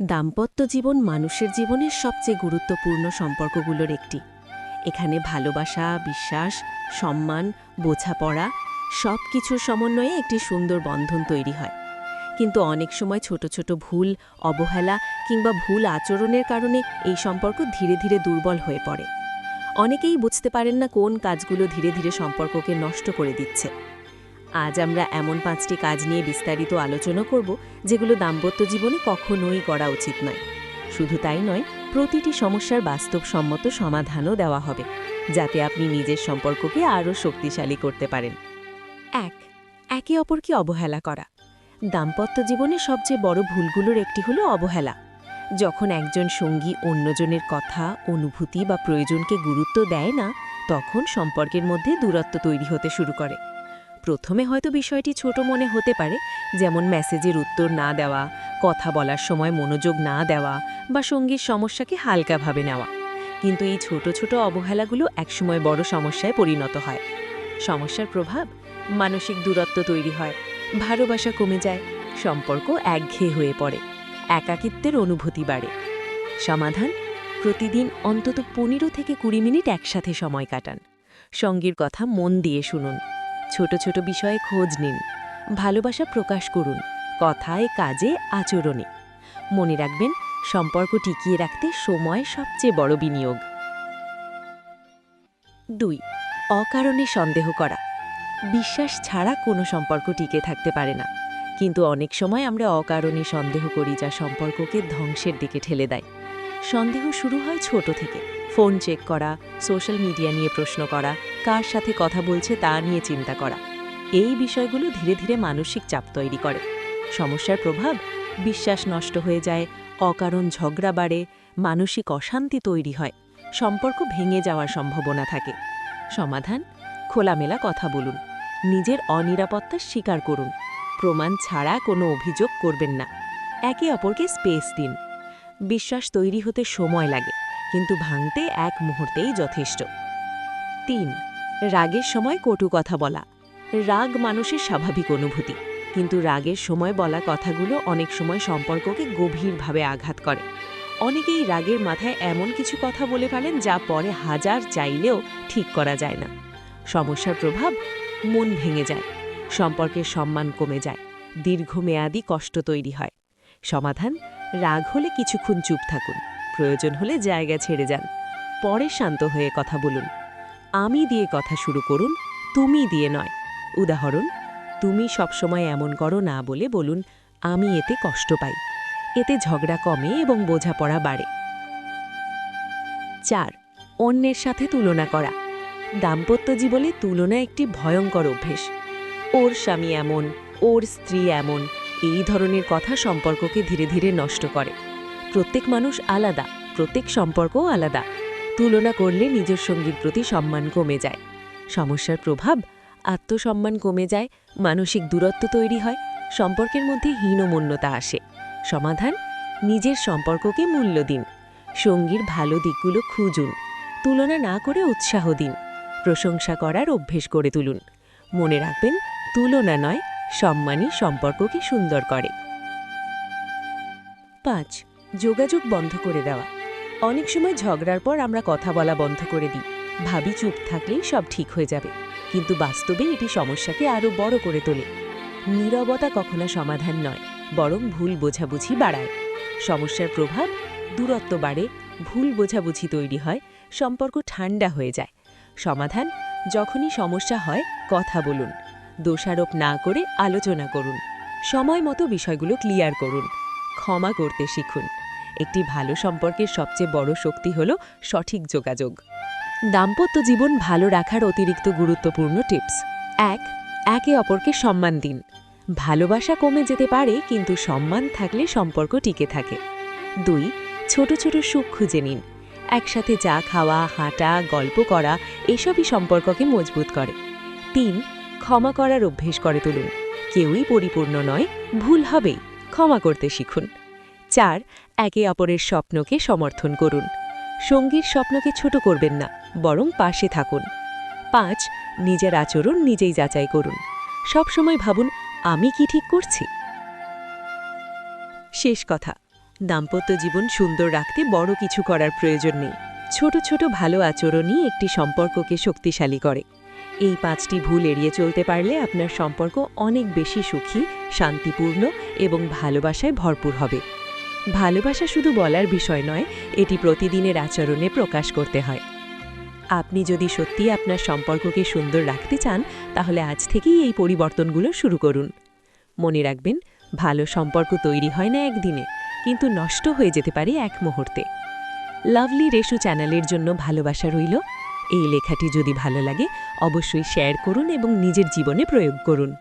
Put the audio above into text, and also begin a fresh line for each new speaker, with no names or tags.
দাম্পত্য জীবন মানুষের জীবনের সবচেয়ে গুরুত্বপূর্ণ সম্পর্কগুলোর একটি। এখানে ভালোবাসা, বিশ্বাস, সম্মান, বোঝাপড়া সব কিছুর সমন্বয়ে একটি সুন্দর বন্ধন তৈরি হয়। কিন্তু অনেক সময় ছোট ছোট ভুল, অবহেলা কিংবা ভুল আচরণের কারণে এই সম্পর্ক ধীরে ধীরে দুর্বল হয়ে পড়ে। অনেকেই বুঝতে পারেন না কোন কাজগুলো ধীরে ধীরে সম্পর্ককে নষ্ট করে দিচ্ছে। আজ আমরা এমন 5টি কাজ নিয়ে বিস্তারিত আলোচনা করব, যেগুলো দাম্পত্য জীবনে কখনোই করা উচিত নয়। শুধু তাই নয়, প্রতিটি সমস্যার বাস্তবসম্মত সমাধানও দেওয়া হবে, যাতে আপনি নিজের সম্পর্ককে আরও শক্তিশালী করতে পারেন। 1. একে অপরকে অবহেলা করা। দাম্পত্য জীবনে সবচেয়ে বড় ভুলগুলোর একটি হলো অবহেলা। যখন একজন সঙ্গী অন্যজনের কথা, অনুভূতি বা প্রয়োজনকে গুরুত্ব দেয় না, তখন সম্পর্কের মধ্যে দূরত্ব তৈরি হতে শুরু করে। প্রথমে হয়তো বিষয়টি ছোট মনে হতে পারে, যেমন মেসেজের উত্তর না দেওয়া, কথা বলার সময় মনোযোগ না দেওয়া বা সঙ্গীর সমস্যাকে হালকাভাবে নেওয়া। কিন্তু এই ছোট ছোট অবহেলাগুলো একসময় বড় সমস্যায় পরিণত হয়। সমস্যার প্রভাব: মানসিক দূরত্ব তৈরি হয়, ভালোবাসা কমে যায়, সম্পর্ক একঘেয়ে হয়ে পড়ে, একাকিত্বের অনুভূতি বাড়ে। সমাধান: প্রতিদিন অন্তত 15 থেকে 20 মিনিট একসাথে সময় কাটান। সঙ্গীর কথা মন দিয়ে শুনুন, ছোট ছোট বিষয়ে খোঁজ নিন, ভালোবাসা প্রকাশ করুন, কথায়, কাজে, আচরণে। মনে রাখবেন, সম্পর্ক টিকিয়ে রাখতে সময় সবচেয়ে বড় বিনিয়োগ। 2. অকারণে সন্দেহ করা। বিশ্বাস ছাড়া কোনো সম্পর্ক টিকে থাকতে পারে না, কিন্তু অনেক সময় আমরা অকারণে সন্দেহ করি, যা সম্পর্ককে ধ্বংসের দিকে ঠেলে দেয়। সন্দেহ শুরু হয় ছোট থেকে। ফোন চেক করা, সোশ্যাল মিডিয়া নিয়ে প্রশ্ন করা, কার সাথে কথা বলছে তা নিয়ে চিন্তা করা। এই বিষয়গুলো ধীরে ধীরে মানসিক চাপ তৈরি করে। সমস্যার প্রভাব: বিশ্বাস নষ্ট হয়ে যায়, অকারণ ঝগড়া বাড়ে, মানসিক অশান্তি তৈরি হয়, সম্পর্ক ভেঙে যাওয়ার সম্ভাবনা থাকে। সমাধান: খোলামেলা কথা বলুন, নিজের অনিরাপত্তা স্বীকার করুন, প্রমাণ ছাড়া কোনো অভিযোগ করবেন না, একে অপরকে স্পেস দিন। বিশ্বাস তৈরি হতে সময় লাগে, কিন্তু ভাঙতে এক মুহূর্তেই যথেষ্ট। 3. রাগের সময় কটু কথা বলা। রাগ মানুষের স্বাভাবিক অনুভূতি, কিন্তু রাগের সময় বলা কথাগুলো অনেক সময় সম্পর্ককে গভীরভাবে আঘাত করে। অনেকেই রাগের মাথায় এমন কিছু কথা বলে ফেলেন, যা পরে হাজার চাইলেও ঠিক করা যায় না। সমস্যার প্রভাব: মন ভেঙে যায়, সম্পর্কের সম্মান কমে যায়, দীর্ঘমেয়াদী কষ্ট তৈরি হয়। সমাধান: রাগ হলে কিছুক্ষণ চুপ থাকুন, প্রয়োজন হলে জায়গা ছেড়ে যান, পরে শান্ত হয়ে কথা বলুন। আমি দিয়ে কথা শুরু করুন, তুমি দিয়ে নয়। উদাহরণ: তুমি সবসময় এমন করো না বলে বলুন, আমি এতে কষ্ট পাই। এতে ঝগড়া কমে এবং বোঝাপড়া বাড়ে। 4. অন্যের সাথে তুলনা করা। দাম্পত্য জীবনে তুলনা একটি ভয়ঙ্কর অভ্যেস। ওর স্বামী এমন, ওর স্ত্রী এমন, এই ধরনের কথা সম্পর্ককে ধীরে ধীরে নষ্ট করে। প্রত্যেক মানুষ আলাদা, প্রত্যেক সম্পর্কও আলাদা। তুলনা করলে নিজের সঙ্গীর প্রতি সম্মান কমে যায়। সমস্যার প্রভাব: আত্মসম্মান কমে যায়, মানসিক দূরত্ব তৈরি হয়, সম্পর্কের মধ্যে হীনমন্যতা আসে। সমাধান: নিজের সম্পর্ককে মূল্য দিন, সঙ্গীর ভালো দিকগুলো খুঁজুন, তুলনা না করে উৎসাহ দিন, প্রশংসা করার অভ্যেস করে তুলুন। মনে রাখবেন, তুলনা নয়, সম্মানই সম্পর্ককে সুন্দর করে। 5. যোগাযোগ বন্ধ করে দেওয়া। অনেক সময় ঝগড়ার পর আমরা কথা বলা বন্ধ করে দিই, ভাবি চুপ থাকলেই সব ঠিক হয়ে যাবে, কিন্তু বাস্তবে এটি সমস্যাকে আরও বড় করে তোলে। নীরবতা কখনো সমাধান নয়, বরং ভুল বোঝাবুঝি বাড়ায়। সমস্যার প্রভাব: দূরত্ব বাড়ে, ভুল বোঝাবুঝি তৈরি হয়, সম্পর্ক ঠান্ডা হয়ে যায়। সমাধান: যখনই সমস্যা হয় কথা বলুন, দোষারোপ না করে আলোচনা করুন, সময় মতো বিষয়গুলো ক্লিয়ার করুন, ক্ষমা করতে শিখুন। একটি ভালো সম্পর্কের সবচেয়ে বড় শক্তি হল সঠিক যোগাযোগ। দাম্পত্য জীবন ভালো রাখার অতিরিক্ত গুরুত্বপূর্ণ টিপস: 1. একে অপরকে সম্মান দিন। ভালোবাসা কমে যেতে পারে, কিন্তু সম্মান থাকলে সম্পর্ক টিকে থাকে। 2. ছোট ছোট সুখ খুঁজে নিন। একসাথে চা খাওয়া, হাঁটা, গল্প করা এসবই সম্পর্ককে মজবুত করে। 3. ক্ষমা করার অভ্যেস করে তুলুন। কেউই পরিপূর্ণ নয়, ভুল হবেই, ক্ষমা করতে শিখুন। 4. একে অপরের স্বপ্নকে সমর্থন করুন। সঙ্গীর স্বপ্নকে ছোট করবেন না, বরং পাশে থাকুন। 5. নিজের আচরণ নিজেই যাচাই করুন। সবসময় ভাবুন, আমি কি ঠিক করছি। শেষ কথা: দাম্পত্য জীবন সুন্দর রাখতে বড় কিছু করার প্রয়োজন নেই। ছোট ছোট ভালো আচরণই একটি সম্পর্ককে শক্তিশালী করে। এই 5টি ভুল এড়িয়ে চলতে পারলে আপনার সম্পর্ক অনেক বেশি সুখী, শান্তিপূর্ণ এবং ভালোবাসায় ভরপুর হবে। ভালোবাসা শুধু বলার বিষয় নয়, এটি প্রতিদিনের আচরণে প্রকাশ করতে হয়। আপনি যদি সত্যিই আপনার সম্পর্ককে সুন্দর রাখতে চান, তাহলে আজ থেকেই এই পরিবর্তনগুলো শুরু করুন। মনে রাখবেন, ভালো সম্পর্ক তৈরি হয় না একদিনে, কিন্তু নষ্ট হয়ে যেতে পারে এক মুহূর্তে। লাভলি রেশু চ্যানেলের জন্য ভালোবাসা রইল। এই লেখাটি যদি ভালো লাগে, অবশ্যই শেয়ার করুন এবং নিজের জীবনে প্রয়োগ করুন।